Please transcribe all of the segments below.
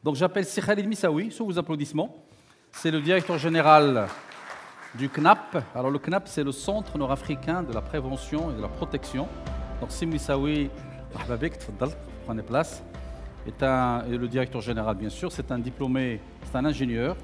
Donc j'appelle Sir Khalid Missaoui, sous vos applaudissements. C'est le directeur général du CNAP. Alors le CNAP, c'est le Centre nord-africain de la prévention et de la protection. Donc Sir Missaoui, prenez place, est le directeur général bien sûr. C'est un diplômé, c'est un ingénieur.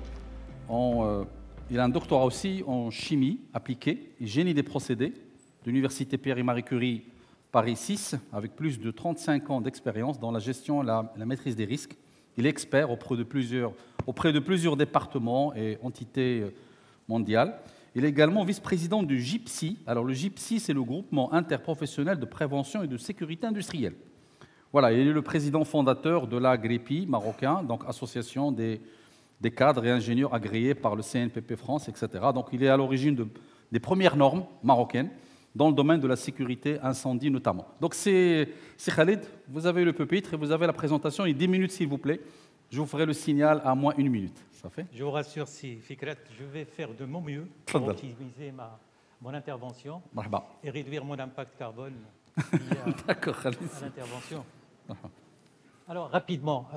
Il a un doctorat aussi en chimie appliquée et génie des procédés de l'Université Pierre et Marie Curie Paris 6, avec plus de 35 ans d'expérience dans la gestion et la maîtrise des risques. Il est expert auprès de plusieurs départements et entités mondiales. Il est également vice-président du GIPSI. Alors le GIPSI, c'est le groupement interprofessionnel de prévention et de sécurité industrielle. Voilà, il est le président fondateur de l'AGREPI marocain, donc association des cadres et ingénieurs agréés par le CNPP France, etc. Donc il est à l'origine des premières normes marocaines dans le domaine de la sécurité incendie notamment. Donc c'est Khalid, vous avez le pupitre et vous avez la présentation. Et 10 minutes s'il vous plaît. Je vous ferai le signal à moins 1 minute. Ça fait ? Je vous rassure, si Fikret, je vais faire de mon mieux pour optimiser mon intervention et réduire mon impact carbone à l'intervention. Alors rapidement,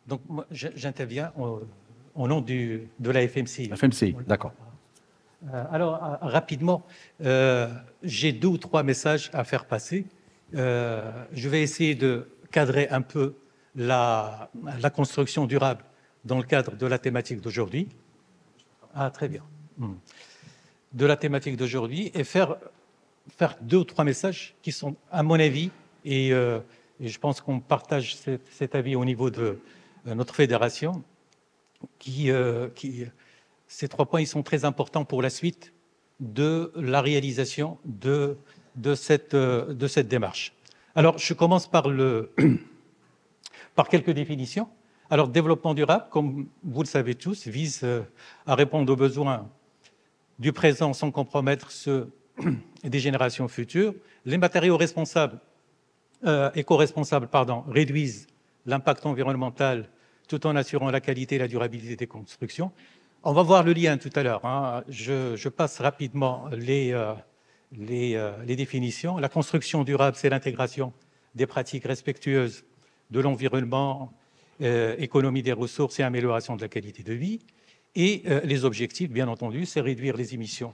donc j'interviens au nom de la FMCI. FMCI, d'accord. Alors, rapidement, j'ai 2 ou 3 messages à faire passer. Je vais essayer de cadrer un peu la construction durable dans le cadre de la thématique d'aujourd'hui. Ah, très bien. De la thématique d'aujourd'hui et faire 2 ou 3 messages qui sont, à mon avis, et je pense qu'on partage cet avis au niveau de notre fédération, ces 3 points ils sont très importants pour la suite de la réalisation de cette démarche. Alors, je commence par quelques définitions. Alors, développement durable, comme vous le savez tous, vise à répondre aux besoins du présent sans compromettre ceux des générations futures. Les matériaux éco-responsables réduisent l'impact environnemental tout en assurant la qualité et la durabilité des constructions. On va voir le lien tout à l'heure. Je passe rapidement les définitions. La construction durable, c'est l'intégration des pratiques respectueuses de l'environnement, économie des ressources et amélioration de la qualité de vie. Et les objectifs, bien entendu, c'est réduire les émissions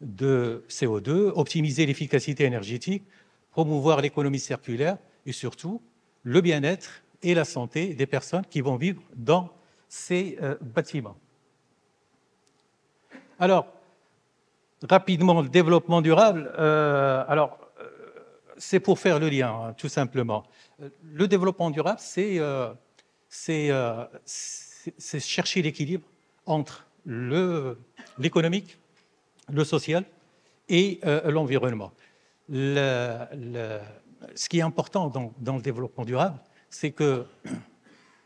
de CO2, optimiser l'efficacité énergétique, promouvoir l'économie circulaire et surtout le bien-être et la santé des personnes qui vont vivre dans ces bâtiments. Alors, rapidement, le développement durable, c'est pour faire le lien, tout simplement. Le développement durable, c'est chercher l'équilibre entre l'économique, le social et l'environnement. Ce qui est important dans le développement durable, c'est que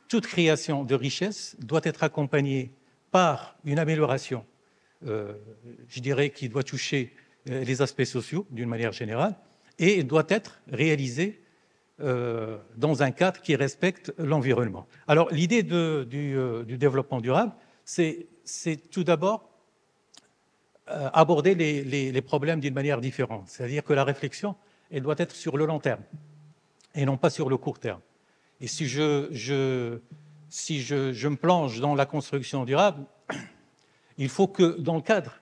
toute création de richesse doit être accompagnée par une amélioration, je dirais, qui doit toucher les aspects sociaux d'une manière générale et doit être réalisée dans un cadre qui respecte l'environnement. Alors, l'idée du développement durable, c'est tout d'abord aborder les problèmes d'une manière différente. C'est-à-dire que la réflexion, elle doit être sur le long terme et non pas sur le court terme. Et si je me plonge dans la construction durable, il faut que, dans le cadre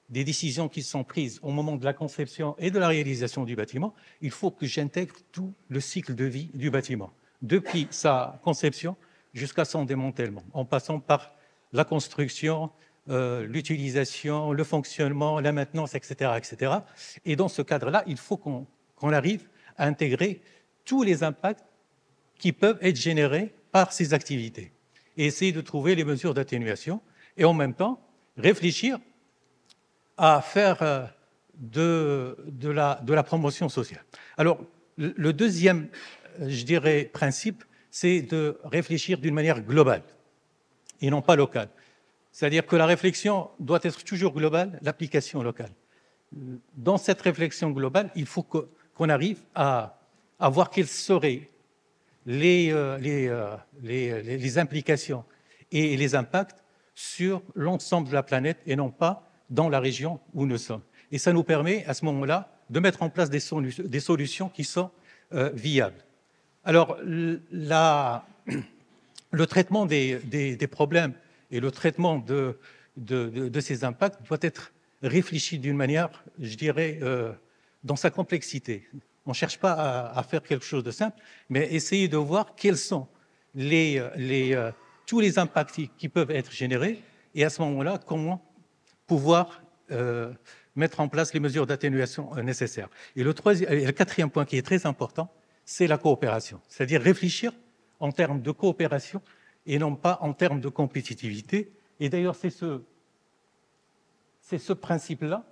des décisions qui sont prises au moment de la conception et de la réalisation du bâtiment, il faut que j'intègre tout le cycle de vie du bâtiment, depuis sa conception jusqu'à son démantèlement, en passant par la construction, l'utilisation, le fonctionnement, la maintenance, etc., etc. Et dans ce cadre-là, il faut qu'on arrive à intégrer tous les impacts qui peuvent être générés par ces activités et essayer de trouver les mesures d'atténuation et en même temps réfléchir à faire de la promotion sociale. Alors, le deuxième, je dirais, principe, c'est de réfléchir d'une manière globale et non pas locale. C'est-à-dire que la réflexion doit être toujours globale, l'application locale. Dans cette réflexion globale, il faut qu'on arrive à voir quelles seraient les implications et les impacts sur l'ensemble de la planète et non pas dans la région où nous sommes. Et ça nous permet, à ce moment-là, de mettre en place des solutions qui sont viables. Alors, le traitement des problèmes et le traitement de ces impacts doit être réfléchi d'une manière, je dirais, dans sa complexité. On ne cherche pas à faire quelque chose de simple, mais essayer de voir quels sont tous les impacts qui peuvent être générés et à ce moment-là, comment pouvoir mettre en place les mesures d'atténuation nécessaires. Et le quatrième point qui est très important, c'est la coopération, c'est-à-dire réfléchir en termes de coopération et non pas en termes de compétitivité. Et d'ailleurs, c'est ce principe-là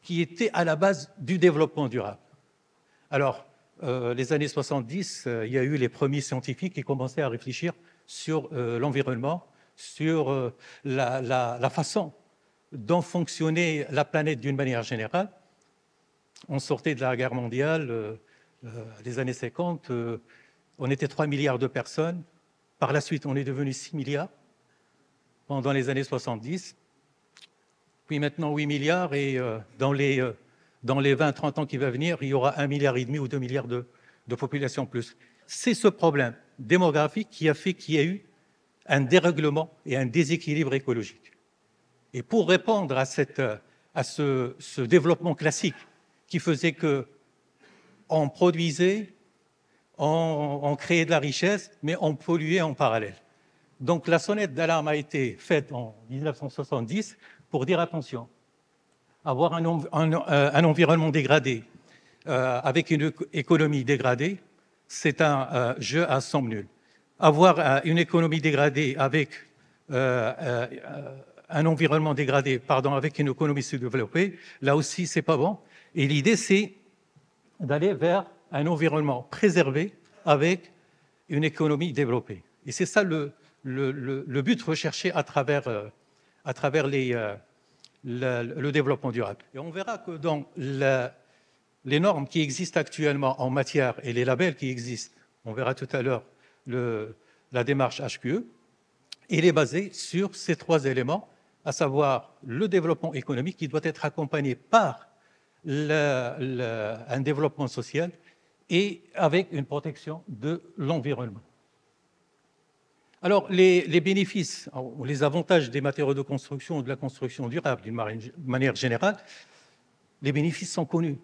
qui était à la base du développement durable. Alors, les années 70, il y a eu les premiers scientifiques qui commençaient à réfléchir sur l'environnement, sur la façon dont fonctionnait la planète d'une manière générale. On sortait de la guerre mondiale, les années 50, on était 3 milliards de personnes. Par la suite, on est devenu 6 milliards pendant les années 70. Puis maintenant 8 milliards et dans les 20-30 ans qui vont venir, il y aura 1,5 milliard ou 2 milliards de population plus. C'est ce problème démographique qui a fait qu'il y a eu un dérèglement et un déséquilibre écologique. Et pour répondre à ce développement classique qui faisait qu'on produisait, on créait de la richesse, mais on polluait en parallèle. Donc la sonnette d'alarme a été faite en 1970 pour dire attention, avoir un environnement dégradé avec une économie dégradée, c'est un jeu à somme nulle. Avoir une économie dégradée avec un environnement dégradé, avec une économie sous-développée, là aussi, c'est pas bon. Et l'idée, c'est d'aller vers un environnement préservé avec une économie développée. Et c'est ça le but recherché à travers le développement durable. Et on verra que dans les normes qui existent actuellement en matière et les labels qui existent, on verra tout à l'heure la démarche HQE, elle est basée sur ces 3 éléments, à savoir le développement économique qui doit être accompagné par un développement social et avec une protection de l'environnement. Alors, les bénéfices, les avantages des matériaux de construction ou de la construction durable, d'une manière générale, les bénéfices sont connus,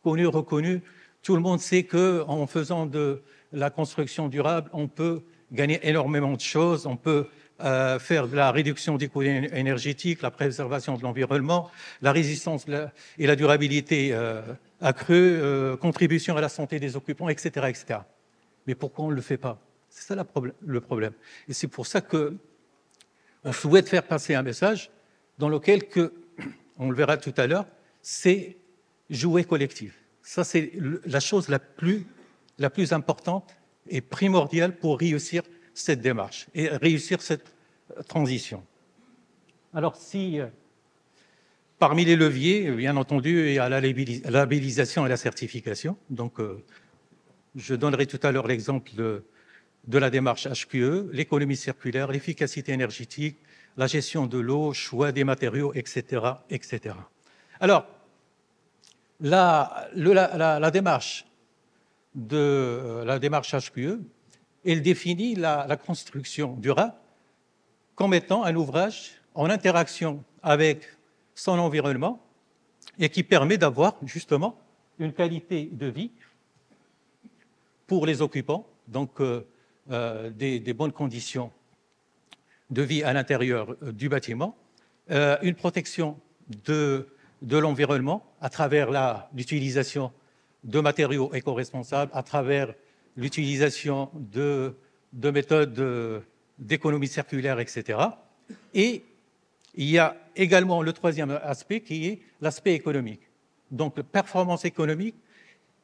reconnus. Tout le monde sait qu'en faisant de la construction durable, on peut gagner énormément de choses, on peut faire de la réduction des coûts énergétiques, la préservation de l'environnement, la résistance et la durabilité accrue, contribution à la santé des occupants, etc., etc. Mais pourquoi on ne le fait pas? C'est ça le problème. Et c'est pour ça qu'on souhaite faire passer un message dans lequel, on le verra tout à l'heure, c'est jouer collectif. Ça, c'est la chose la plus importante et primordiale pour réussir cette démarche et réussir cette transition. Alors, si parmi les leviers, bien entendu, il y a la labellisation et la certification. Donc, je donnerai tout à l'heure l'exemple de la démarche HQE, l'économie circulaire, l'efficacité énergétique, la gestion de l'eau, choix des matériaux, etc., etc. Alors, la démarche HQE, elle définit la construction durable comme étant un ouvrage en interaction avec son environnement et qui permet d'avoir justement une qualité de vie pour les occupants, donc des bonnes conditions de vie à l'intérieur du bâtiment, une protection de l'environnement à travers l'utilisation de matériaux éco-responsables, à travers l'utilisation de méthodes d'économie circulaire, etc. Et il y a également le troisième aspect qui est l'aspect économique. Donc, performance économique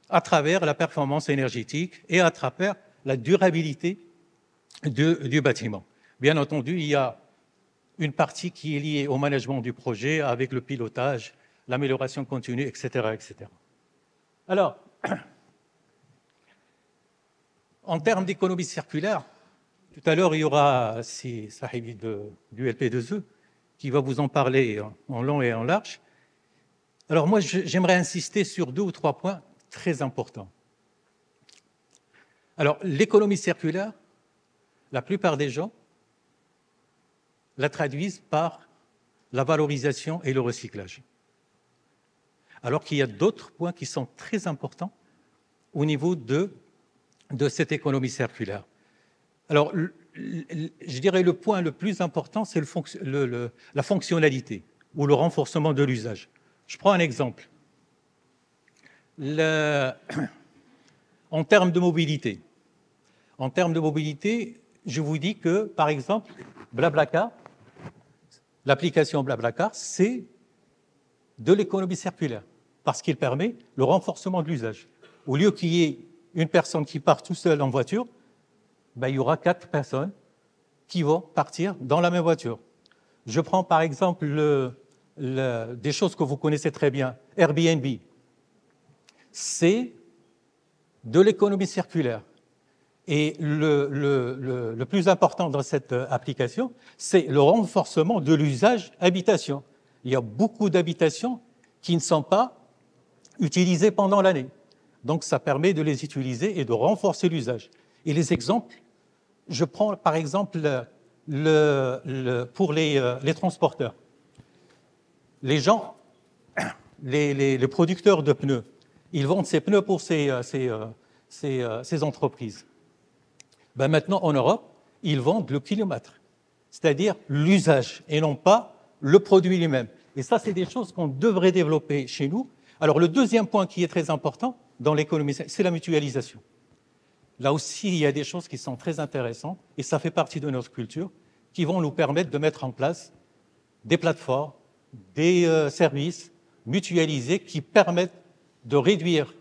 à travers la performance énergétique et à travers la durabilité du bâtiment. Bien entendu, il y a une partie qui est liée au management du projet avec le pilotage, l'amélioration continue, etc., etc. Alors, en termes d'économie circulaire, tout à l'heure, il y aura Sahibi du LP2E qui va vous en parler en long et en large. Alors moi, j'aimerais insister sur 2 ou 3 points très importants. Alors, l'économie circulaire, la plupart des gens la traduisent par la valorisation et le recyclage. Alors qu'il y a d'autres points qui sont très importants au niveau de cette économie circulaire. Alors, je dirais le point le plus important, c'est la fonctionnalité ou le renforcement de l'usage. Je prends un exemple. En termes de mobilité, je vous dis que, par exemple, Blablacar, l'application Blablacar, c'est de l'économie circulaire parce qu'il permet le renforcement de l'usage. Au lieu qu'il y ait une personne qui part tout seul en voiture, ben, il y aura 4 personnes qui vont partir dans la même voiture. Je prends par exemple des choses que vous connaissez très bien, Airbnb. C'est de l'économie circulaire. Et le plus important dans cette application, c'est le renforcement de l'usage habitation. Il y a beaucoup d'habitations qui ne sont pas utilisées pendant l'année. Donc, ça permet de les utiliser et de renforcer l'usage. Et les exemples, je prends par exemple pour les transporteurs. Les gens, les producteurs de pneus, ils vendent ces pneus pour ces entreprises. Ben maintenant, en Europe, ils vendent le kilomètre, c'est-à-dire l'usage et non pas le produit lui-même. Et ça, c'est des choses qu'on devrait développer chez nous. Alors, le deuxième point qui est très important dans l'économie, c'est la mutualisation. Là aussi, il y a des choses qui sont très intéressantes et ça fait partie de notre culture qui vont nous permettre de mettre en place des plateformes, des services mutualisés qui permettent de réduire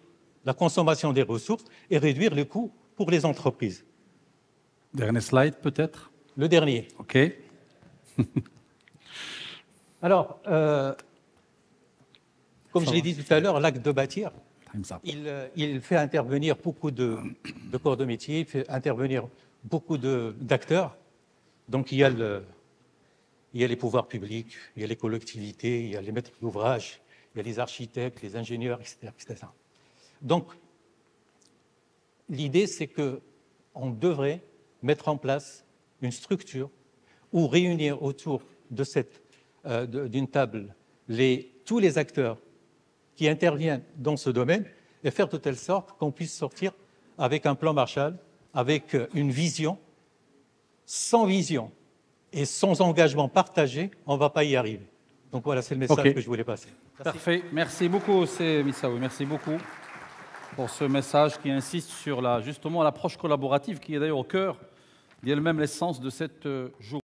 la consommation des ressources et réduire les coûts pour les entreprises. Dernier slide, peut-être? Le dernier. OK. Alors, comme je l'ai dit tout à l'heure, l'acte de bâtir, il fait intervenir beaucoup de corps de métier, il fait intervenir beaucoup d'acteurs. Donc, il y a les pouvoirs publics, il y a les collectivités, il y a les maîtres d'ouvrage, il y a les architectes, les ingénieurs, etc. Donc, l'idée, c'est qu'on devrait mettre en place une structure ou réunir autour d'une table tous les acteurs qui interviennent dans ce domaine et faire de telle sorte qu'on puisse sortir avec un plan Marshall, avec une vision. Sans vision et sans engagement partagé, on ne va pas y arriver. Donc voilà, c'est le message que je voulais passer. Merci. Parfait. Merci beaucoup, Missaoui. Merci beaucoup pour ce message qui insiste sur justement l'approche collaborative qui est d'ailleurs au cœur, qui est même l'essence de cette journée.